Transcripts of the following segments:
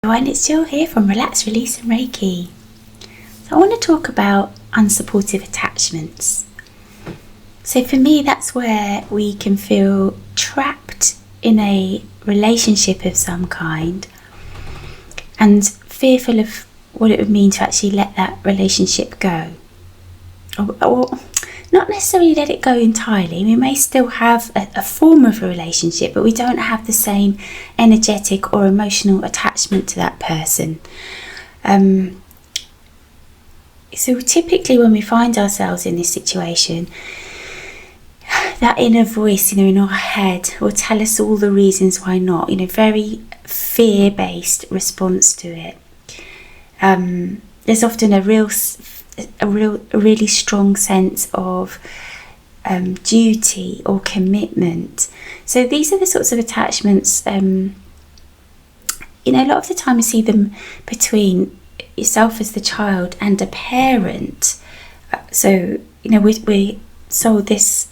everyone, it's Jill here from Relax, Release and Reiki. So I want to talk about unsupportive attachments. So for me, that's where we can feel trapped in a relationship of some kind and fearful of what it would mean to actually let that relationship go. Or not necessarily let it go entirely. We may still have a form of a relationship, but we don't have the same energetic or emotional attachment to that person. So typically when we find ourselves in this situation, that inner voice, in our head will tell us all the reasons why not, very fear-based response to it. There's often a really strong sense of duty or commitment. So these are the sorts of attachments, a lot of the time I see them between yourself as the child and a parent. So, we sold this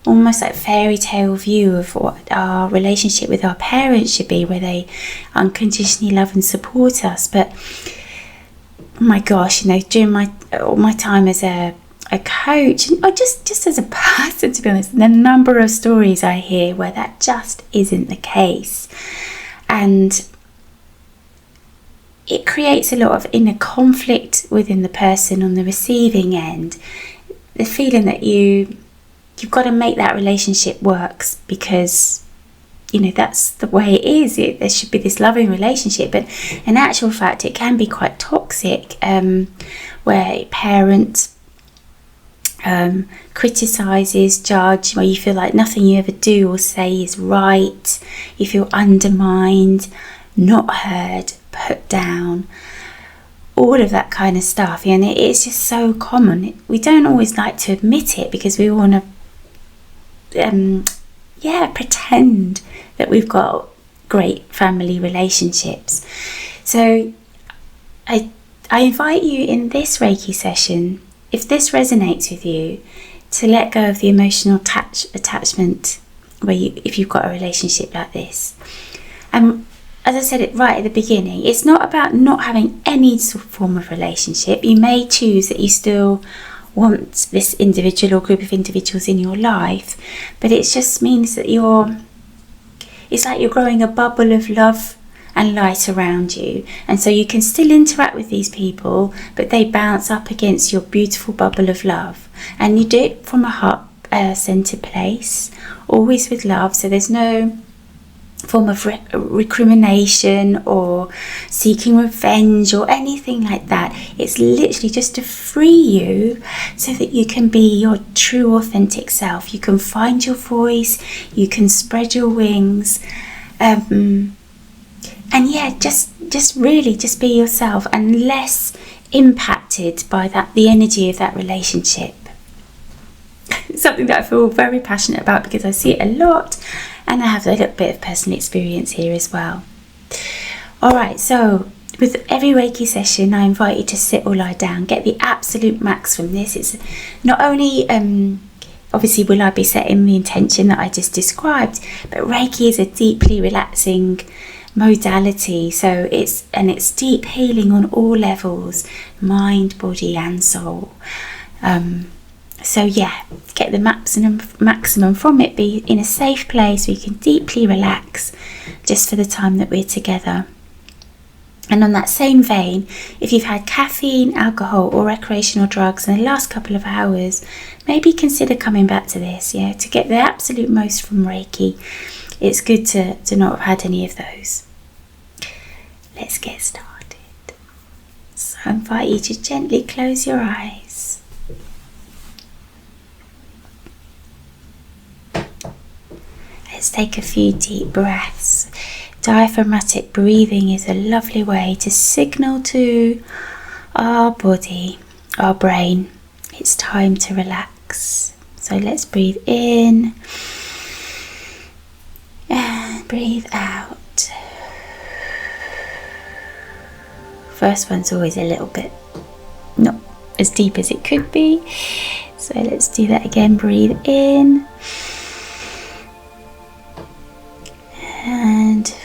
almost like fairy tale view of what our relationship with our parents should be, where they unconditionally love and support us. But oh my gosh, during my time as a coach, or just as a person, to be honest, the number of stories I hear where that just isn't the case. And it creates a lot of inner conflict within the person on the receiving end. The feeling that you've got to make that relationship work because that's the way it is. There should be this loving relationship, but in actual fact it can be quite toxic, where a parent criticizes, judge, where you feel like nothing you ever do or say is right. You feel undermined, not heard, put down, all of that kind of stuff. And it's just so common. We don't always like to admit it because we want to pretend that we've got great family relationships. So I invite you in this Reiki session, if this resonates with you, to let go of the emotional attachment if you've got a relationship like this. As I said it right at the beginning, it's not about not having any sort of form of relationship. You may choose that you still want this individual or group of individuals in your life, but it just means that it's like you're growing a bubble of love and light around you, and so you can still interact with these people, but they bounce up against your beautiful bubble of love, and you do it from a heart centered place, always with love. So there's no form of recrimination or seeking revenge or anything like that. It's literally just to free you so that you can be your true authentic self. You can find your voice, you can spread your wings, and just really be yourself and less impacted by the energy of that relationship. Something that I feel very passionate about because I see it a lot, and I have a little bit of personal experience here as well. Alright, so with every Reiki session I invite you to sit or lie down, get the absolute max from this. It's not only obviously will I be setting the intention that I just described, but Reiki is a deeply relaxing modality, so it's deep healing on all levels, mind, body and soul. So get the maximum from it. Be in a safe place where you can deeply relax just for the time that we're together. And on that same vein, if you've had caffeine, alcohol or recreational drugs in the last couple of hours, maybe consider coming back to this, to get the absolute most from Reiki. It's good to not have had any of those. Let's get started. So I invite you to gently close your eyes. Let's take a few deep breaths. Diaphragmatic breathing is a lovely way to signal to our body, our brain, it's time to relax. So let's breathe in and breathe out. First one's always a little bit not as deep as it could be. So let's do that again. Breathe in and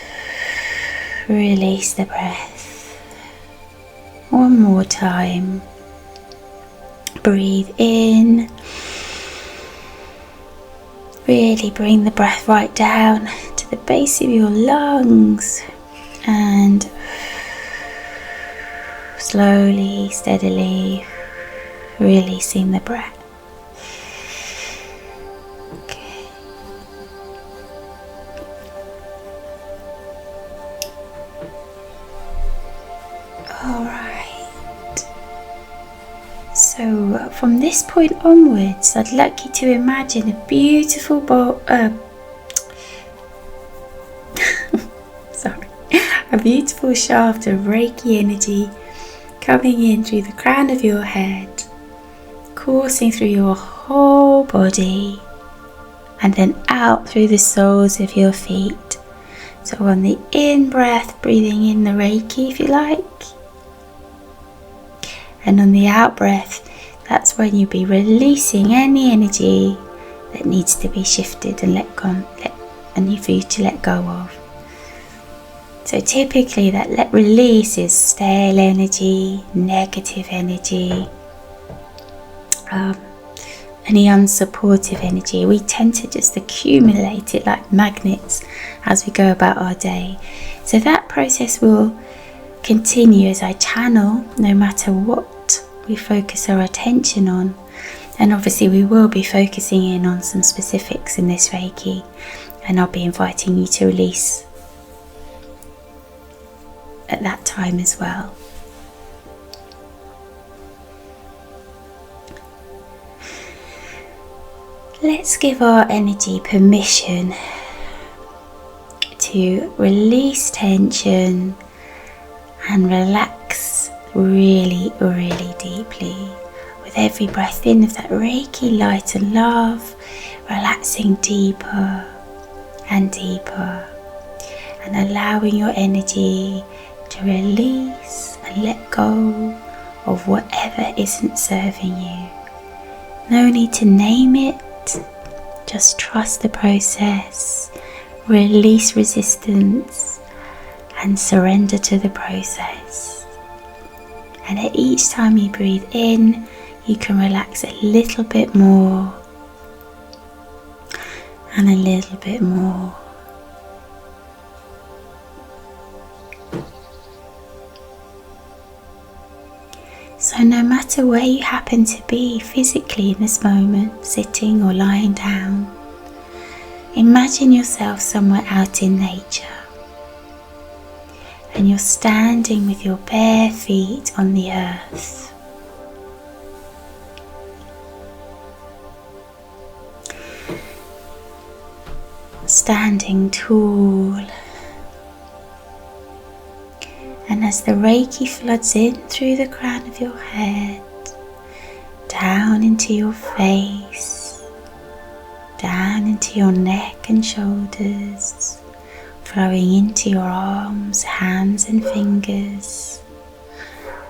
Release the breath. One more time. Breathe in. Really bring the breath right down to the base of your lungs, and slowly, steadily releasing the breath. Okay. All right. So from this point onwards, I'd like you to imagine a beautiful a beautiful shaft of Reiki energy coming in through the crown of your head, coursing through your whole body, and then out through the soles of your feet. So on the in-breath, breathing in the Reiki if you like, and on the out-breath, that's when you'll be releasing any energy that needs to be shifted and and for you to let go of. So typically that release is stale energy, negative energy, any unsupportive energy. We tend to just accumulate it like magnets as we go about our day. So that process will continue as I channel, no matter what we focus our attention on. And obviously we will be focusing in on some specifics in this Reiki, and I'll be inviting you to release at that time as well. Let's give our energy permission to release tension and relax really, really deeply. With every breath in of that Reiki light and love, relaxing deeper and deeper, and allowing your energy to release and let go of whatever isn't serving you. No need to name it, just trust the process, release resistance, and surrender to the process. And at each time you breathe in, you can relax a little bit more and a little bit more. So no matter where you happen to be physically in this moment, sitting or lying down, imagine yourself somewhere out in nature, and you're standing with your bare feet on the earth. Standing tall. And as the Reiki floods in through the crown of your head, down into your face, down into your neck and shoulders, flowing into your arms, hands and fingers,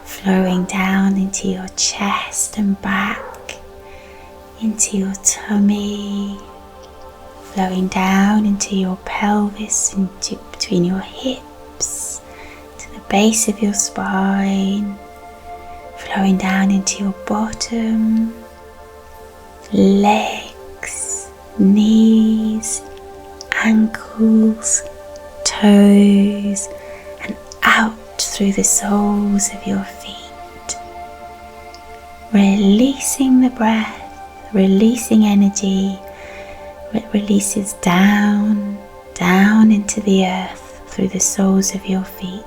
flowing down into your chest and back, into your tummy, flowing down into your pelvis, into between your hips, base of your spine, flowing down into your bottom, legs, knees, ankles, toes, and out through the soles of your feet. Releasing the breath, releasing energy, it releases down, down into the earth through the soles of your feet.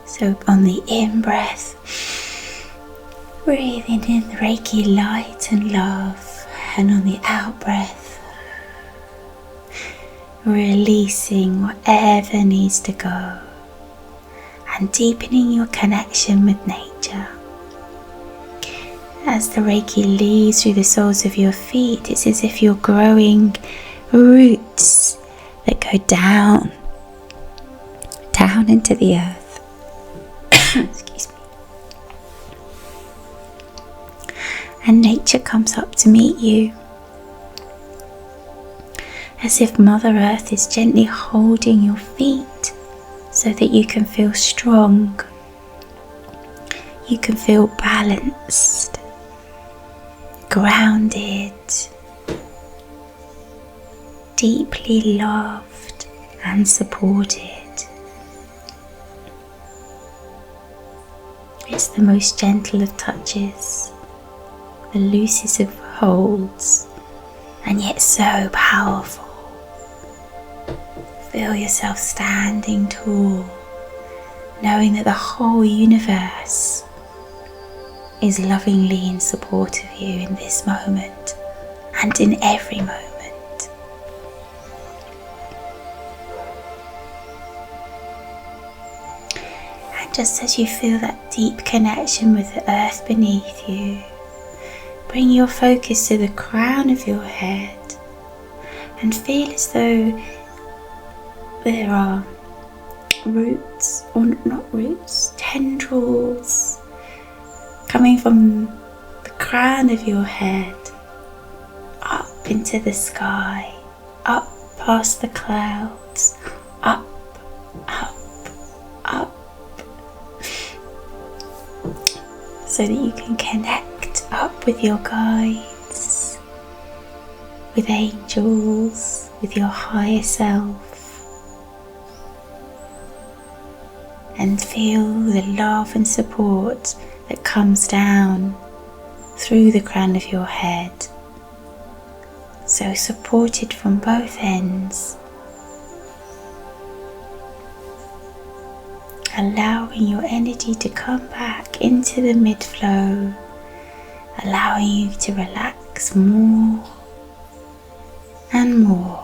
So on the in-breath, breathing in the Reiki light and love, and on the out-breath, releasing whatever needs to go, and deepening your connection with nature. As the Reiki leaves through the soles of your feet, it's as if you're growing roots that go down into the earth. Excuse me. And nature comes up to meet you. as if Mother Earth is gently holding your feet so that you can feel strong, you can feel balanced, grounded, deeply loved and supported. It's the most gentle of touches, the loosest of holds, and yet so powerful. Feel yourself standing tall, knowing that the whole universe is lovingly in support of you in this moment and in every moment. And just as you feel that deep connection with the earth beneath you, bring your focus to the crown of your head and feel as though there are roots, or not roots, tendrils coming from the crown of your head up into the sky, up past the clouds, up, up, up, so that you can connect up with your guides, with angels, with your higher self, and feel the love and support that comes down through the crown of your head, so supported from both ends, allowing your energy to come back into the mid-flow, allowing you to relax more and more,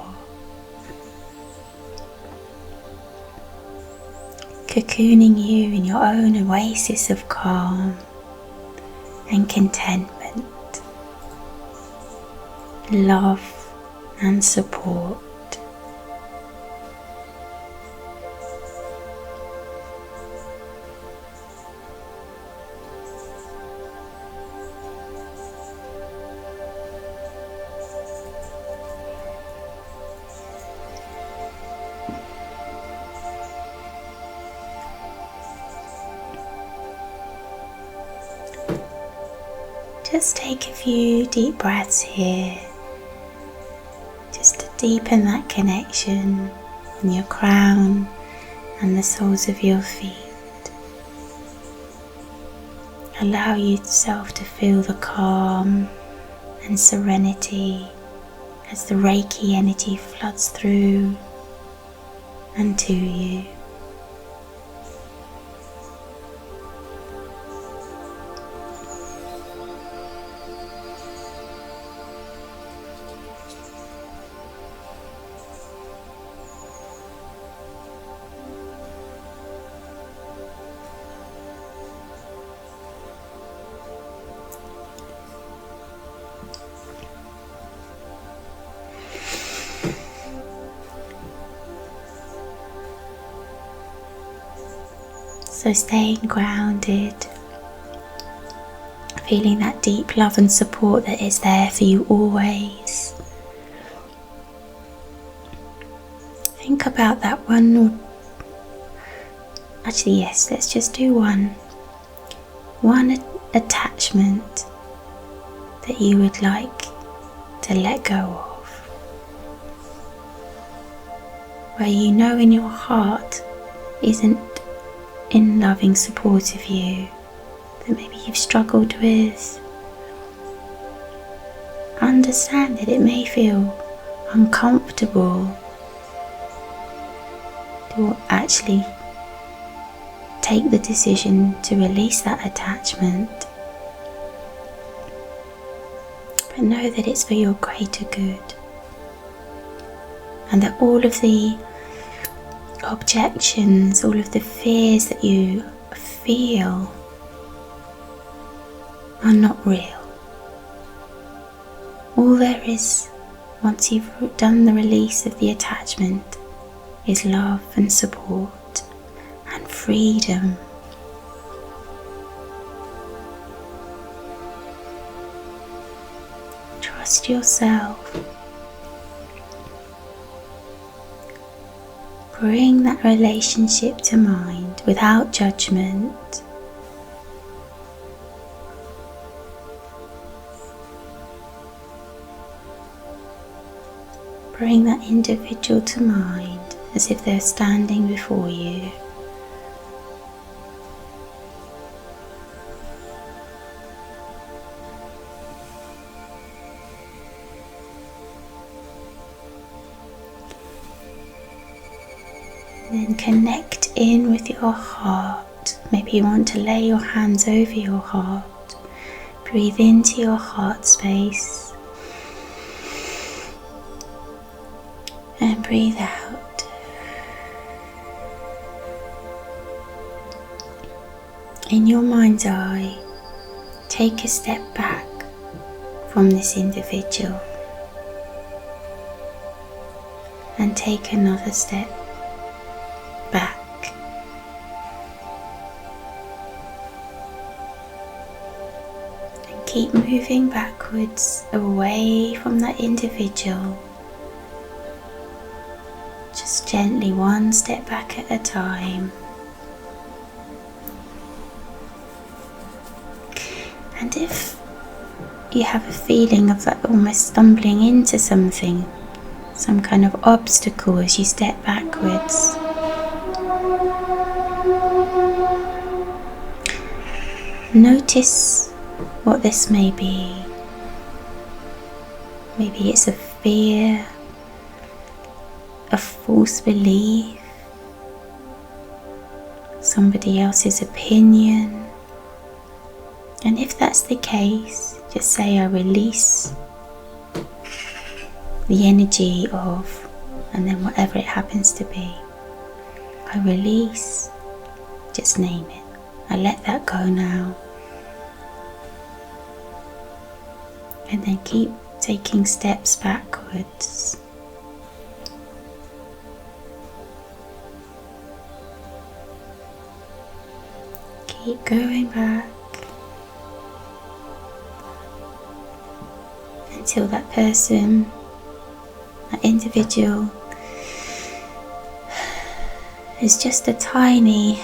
cocooning you in your own oasis of calm and contentment, love and support. Just take a few deep breaths here, just to deepen that connection in your crown and the soles of your feet. Allow yourself to feel the calm and serenity as the Reiki energy floods through and to you. So staying grounded, feeling that deep love and support that is there for you always. Think about that one, or actually yes, let's just do one attachment that you would like to let go of, where you know in your heart isn't in loving support of you, that maybe you've struggled with. Understand that it may feel uncomfortable to actually take the decision to release that attachment, but know that it's for your greater good, and that all of the objections, all of the fears that you feel are not real. All there is, once you've done the release of the attachment, is love and support and freedom. Trust yourself Bring that relationship to mind without judgment. Bring that individual to mind as if they're standing before you. Then connect in with your heart. Maybe you want to lay your hands over your heart. Breathe into your heart space and breathe out. In your mind's eye, take a step back from this individual and take another step back. And keep moving backwards away from that individual. Just gently, one step back at a time. And if you have a feeling of that almost stumbling into something, some kind of obstacle as you step backwards, notice what this may be. Maybe it's a fear, a false belief, somebody else's opinion. And if that's the case, just say, I release the energy of, and then whatever it happens to be. I release, just name it. I let that go now. And then keep taking steps backwards. Keep going back until that person, that individual, is just a tiny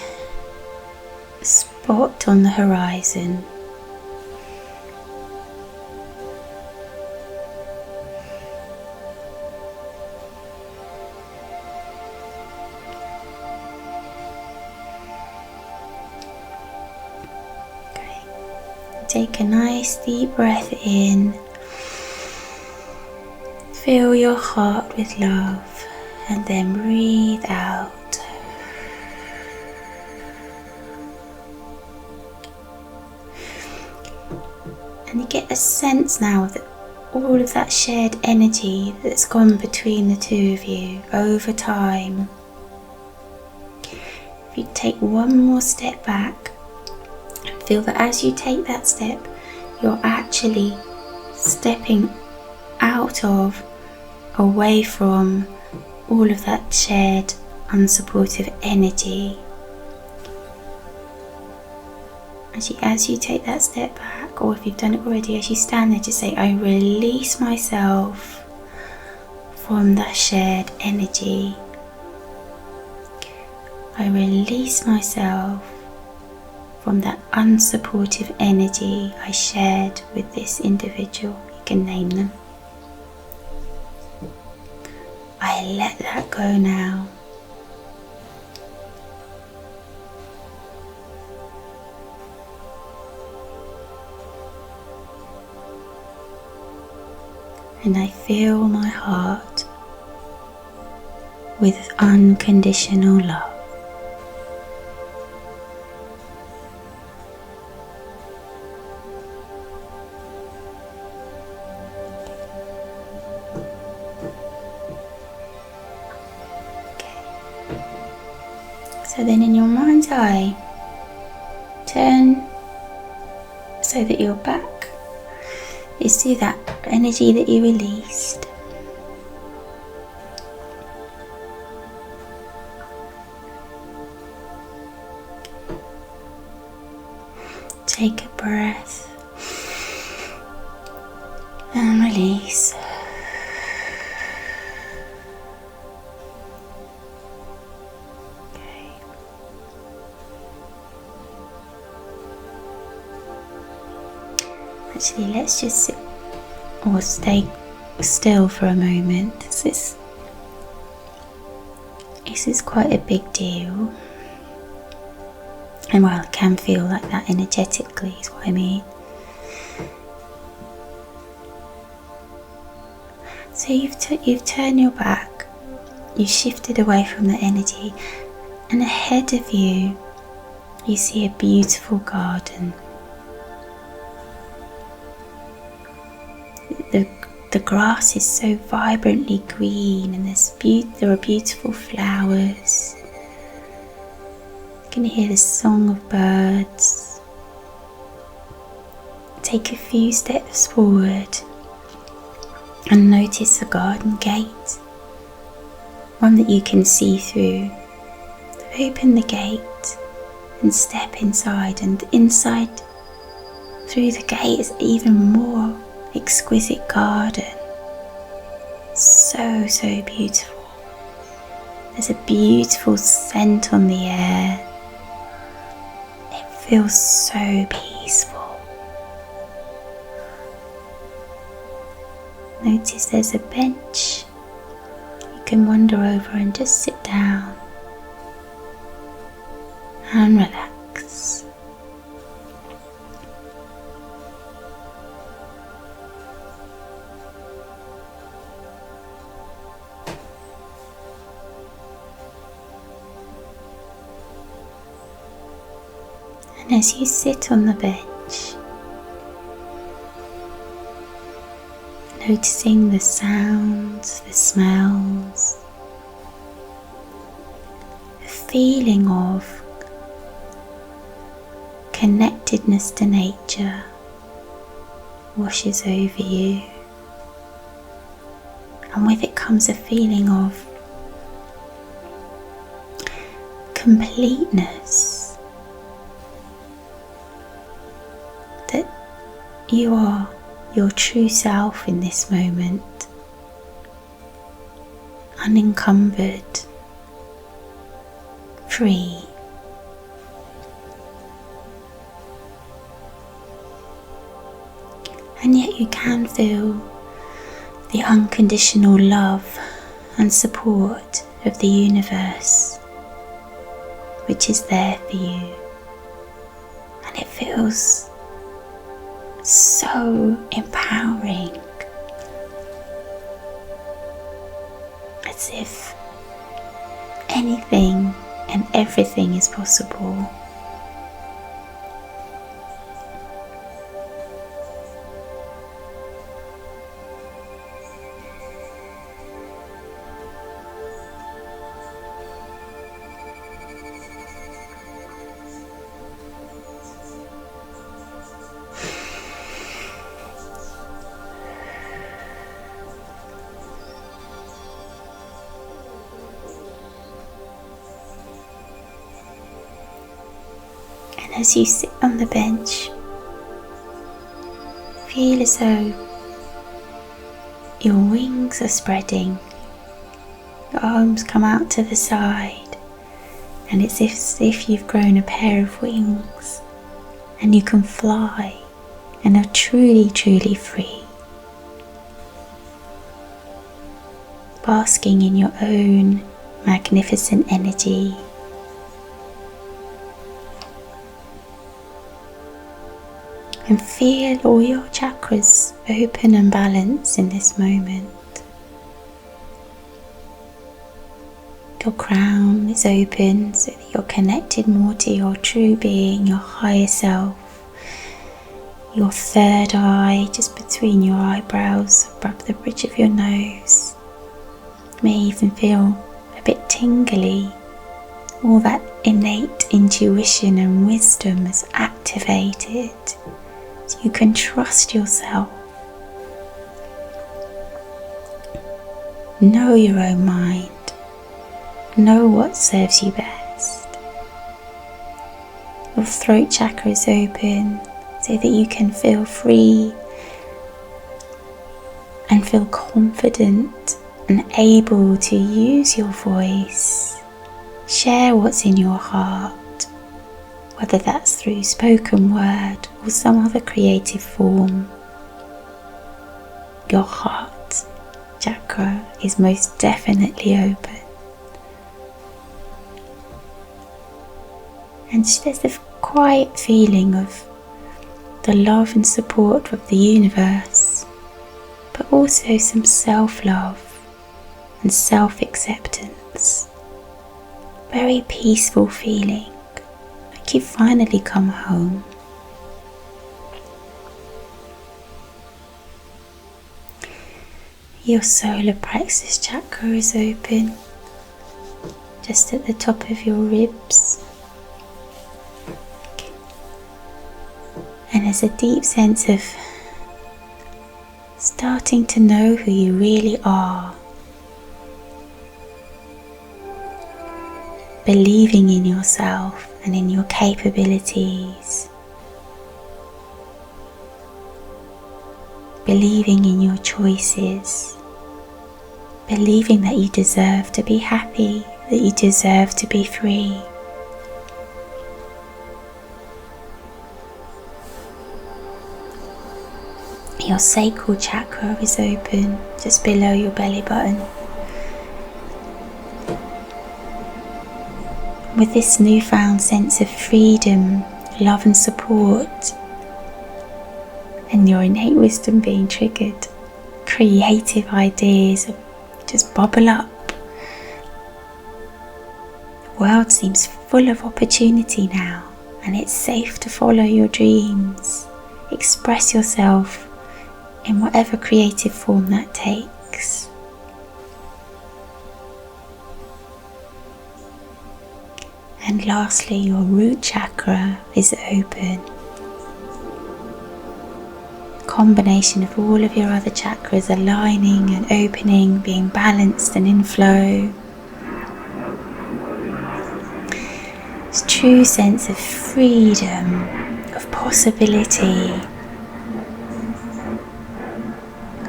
spot on the horizon. Take a nice deep breath in. Fill your heart with love and then breathe out. And you get a sense now that all of that shared energy that's gone between the two of you over time. If you take one more step back, feel that as you take that step, you're actually stepping out of, away from all of that shared unsupportive energy. As you take that step back, or if you've done it already, as you stand there, just say, I release myself from that shared energy. I release myself from that unsupportive energy I shared with this individual. You can name them. I let that go now. And I fill my heart with unconditional love. So then in your mind's eye, turn so that your back is to that energy that you released. Take a breath and release. Actually, let's just sit or stay still for a moment. This is quite a big deal. And well, it can feel like that energetically, is what I mean. So you've turned your back, you've shifted away from the energy, and ahead of you, you see a beautiful garden. The grass is so vibrantly green, and there are beautiful flowers. You can hear the song of birds. Take a few steps forward and notice the garden gate, one that you can see through. Open the gate and step inside, and inside through the gate is even more exquisite garden. So beautiful. There's a beautiful scent on the air. It feels so peaceful. Notice there's a bench. You can wander over and just sit down and relax. And as you sit on the bench, noticing the sounds, the smells, the feeling of connectedness to nature washes over you, and with it comes a feeling of completeness, that you are your true self in this moment, unencumbered, free. And yet you can feel the unconditional love and support of the universe, which is there for you. And it feels so empowering, as if anything and everything is possible. As you sit on the bench, feel as though your wings are spreading, your arms come out to the side, and it's as if you've grown a pair of wings and you can fly and are truly free, basking in your own magnificent energy. And feel all your chakras open and balanced in this moment. Your crown is open so that you're connected more to your true being, your higher self. Your third eye, just between your eyebrows, above the bridge of your nose, may even feel a bit tingly. All that innate intuition and wisdom is activated. So you can trust yourself. Know your own mind. Know what serves you best. Your throat chakra is open so that you can feel free and feel confident and able to use your voice. Share what's in your heart whether that's through spoken word or some other creative form. Your heart chakra is most definitely open. And there's a quiet feeling of the love and support of the universe, but also some self-love and self-acceptance. Very peaceful feeling, like you've finally come home. Your solar plexus chakra is open, just at the top of your ribs. And there's a deep sense of starting to know who you really are. Believing in yourself and in your capabilities. Believing in your choices. Believing that you deserve to be happy, that you deserve to be free. Your sacral chakra is open just below your belly button. With this newfound sense of freedom, love and support, and your innate wisdom being triggered, creative ideas just bubble up. The world seems full of opportunity now, and it's safe to follow your dreams. Express yourself in whatever creative form that takes. And lastly, your root chakra is open. Combination of all of your other chakras aligning and opening, being balanced and in flow. This true sense of freedom, of possibility,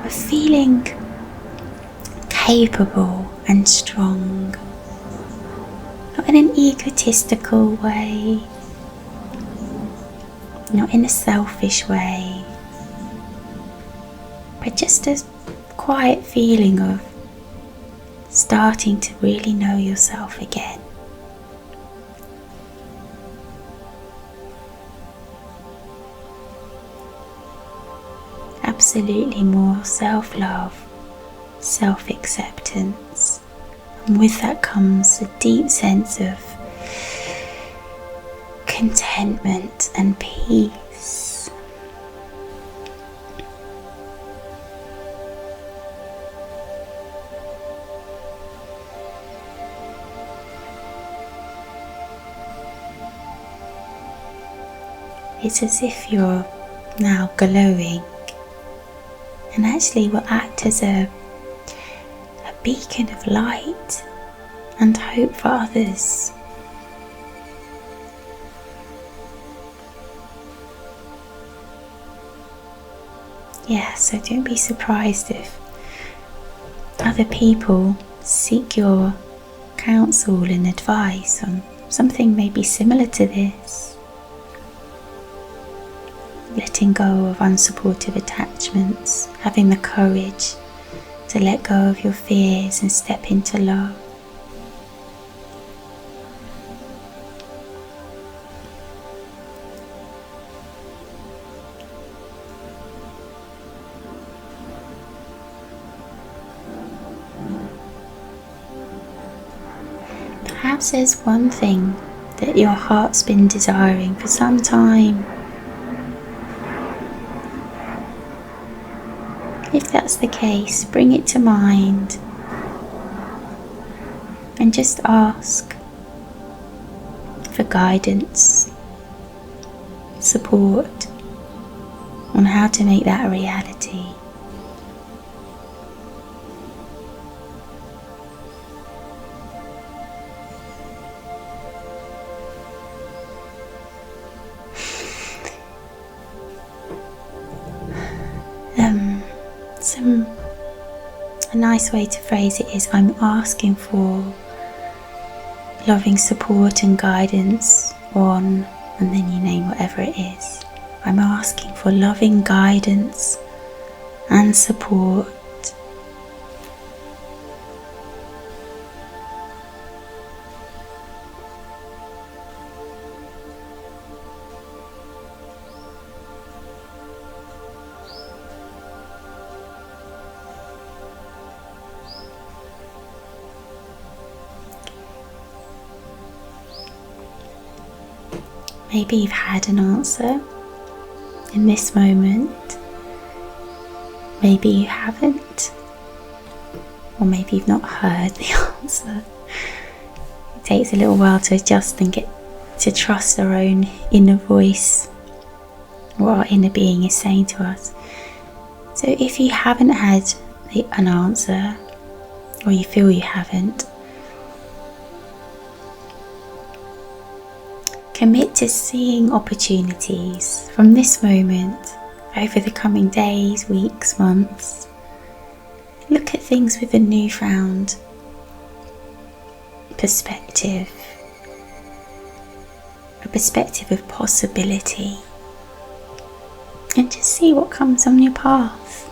of feeling capable and strong. Not in an egotistical way, not in a selfish way, but just a quiet feeling of starting to really know yourself again. Absolutely more self-love, self-acceptance. And with that comes a deep sense of contentment and peace. It's as if you're now glowing, and actually will act as a beacon of light and hope for others. Yeah, so don't be surprised if other people seek your counsel and advice on something maybe similar to this. Letting go of unsupportive attachments, having the courage to let go of your fears and step into love. Perhaps there's one thing that your heart's been desiring for some time. If that's the case, bring it to mind and just ask for guidance, support on how to make that a reality. A nice way to phrase it is, I'm asking for loving support and guidance on and then you name whatever it is. I'm asking for loving guidance and support. Maybe you've had an answer in this moment. Maybe you haven't. Or maybe you've not heard the answer. It takes a little while to adjust and get to trust our own inner voice, what our inner being is saying to us. So if you haven't had an answer, or you feel you haven't, commit to seeing opportunities from this moment over the coming days, weeks, months. Look at things with a newfound perspective, a perspective of possibility, and just see what comes on your path.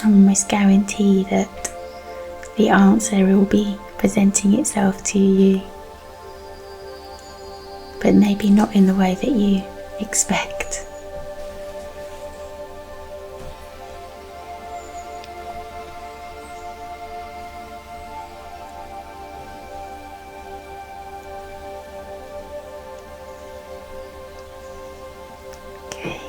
I almost guarantee that the answer will be presenting itself to you, but maybe not in the way that you expect. Okay.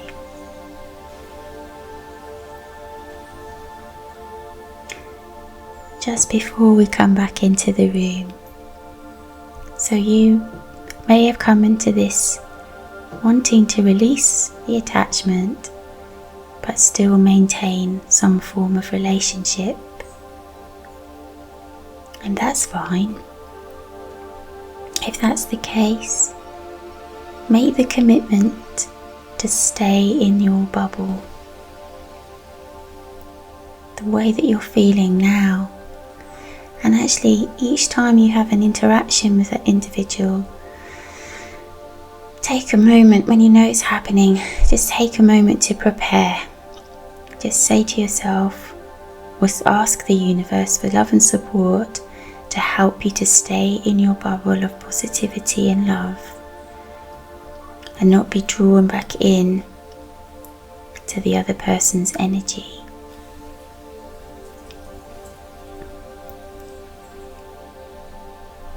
Just before we come back into the room, so you may have come into this wanting to release the attachment but still maintain some form of relationship, and that's fine. If that's the case, make the commitment to stay in your bubble, the way that you're feeling now. And actually, each time you have an interaction with that individual, take a moment when you know it's happening, just take a moment to prepare. Just say to yourself, or ask the universe for love and support to help you to stay in your bubble of positivity and love, and not be drawn back in to the other person's energy.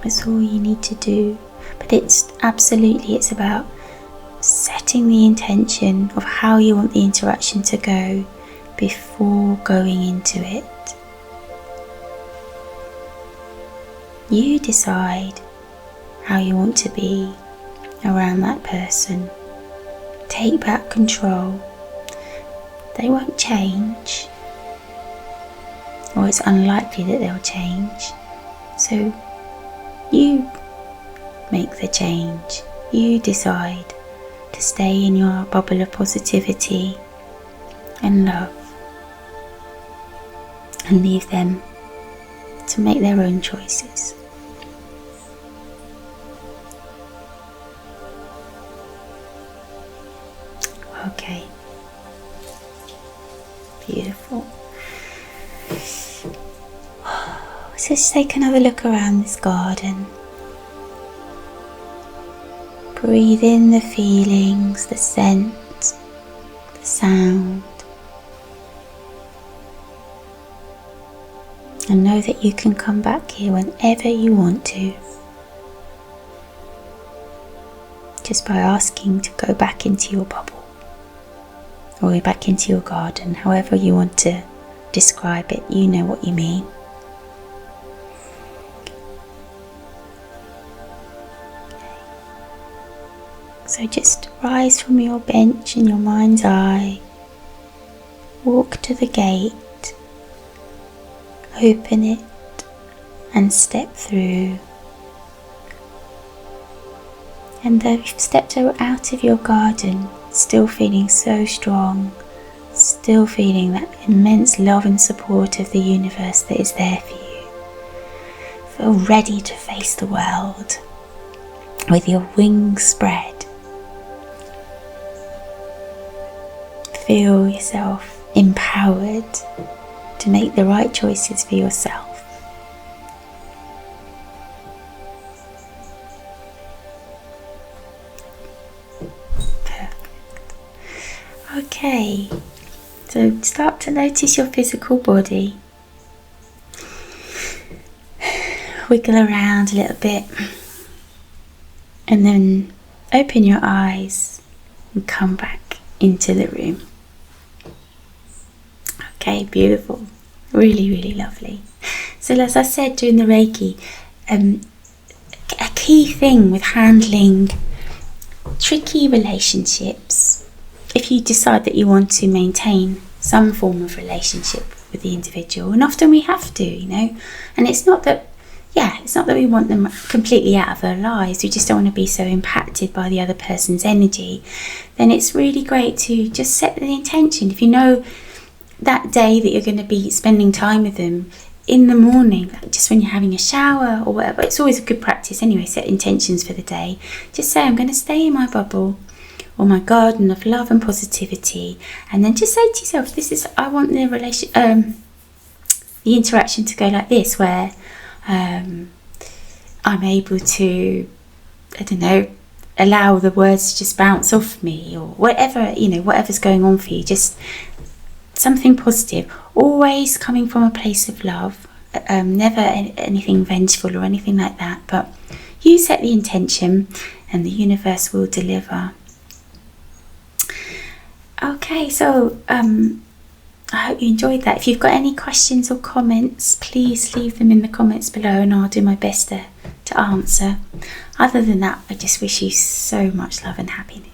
That's all you need to do. But it's about setting the intention of how you want the interaction to go before going into it. You decide how you want to be around that person. Take back control. They won't change, or it's unlikely that they'll change. So you make the change. You decide to stay in your bubble of positivity and love, and leave them to make their own choices. Okay, beautiful. So just take another look around this garden. Breathe in the feelings, the scent, the sound, and know that you can come back here whenever you want to, just by asking to go back into your bubble, or back into your garden, however you want to describe it. You know what you mean. So just rise from your bench in your mind's eye, walk to the gate, open it and step through. And though you've stepped out of your garden, still feeling so strong, still feeling that immense love and support of the universe that is there for you, Feel ready to face the world with your wings spread. Feel yourself empowered to make the right choices for yourself. Perfect. Okay, so start to notice your physical body. Wiggle around a little bit and then open your eyes and come back into the room. Okay, beautiful. Really, really lovely. So as I said during the Reiki, a key thing with handling tricky relationships, if you decide that you want to maintain some form of relationship with the individual, and often we have to, and it's not that we want them completely out of our lives, we just don't want to be so impacted by the other person's energy, then it's really great to just set the intention. If you know that day that you're going to be spending time with them, in the morning, just when you're having a shower or whatever, it's always a good practice anyway, set intentions for the day. Just say, I'm going to stay in my bubble or my garden of love and positivity, and then just say to yourself, I want the interaction to go like this, where I'm able to, allow the words to just bounce off me, or whatever, whatever's going on for you, just something positive, always coming from a place of love, never anything vengeful or anything like that, but you set the intention and the universe will deliver. Okay, so I hope you enjoyed that. If you've got any questions or comments, please leave them in the comments below and I'll do my best to answer. Other than that, I just wish you so much love and happiness.